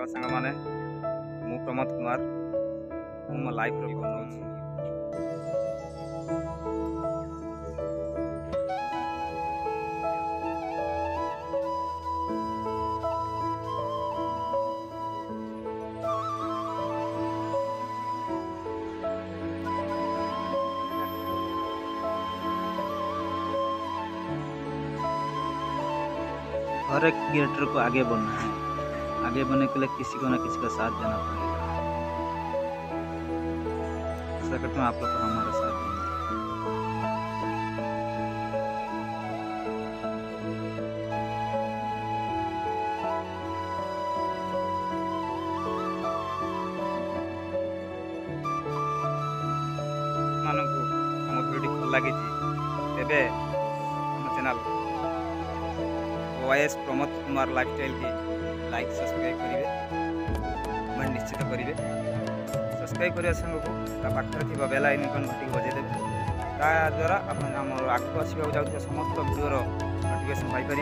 सकाल सांग मैंने मु प्रमोद कुमार मो लाइफ रो बनाऊँ हर एक क्रिएटर को आगे बढ़ना है। आगे बढ़ने के लिए किसी को ना किसी का साथ देना पड़ेगा। आशा करता हूँ आप लोग को हमारा साथ देंगे। मानकु आम वीडियो भल लगी तेबे आम channel YS Pramod Kumar lifestyle की लाइक सब्सक्राइब करेंगे कमेंट निश्चित करेंगे। सब्सक्राइब करने संग को पाखे थी बेल आइकन घटी बजेदेवे ता द्वारा आप आम आगे आसवाक जाऊँ समस्त भिडियो नोटिफिकेशन पाइपर।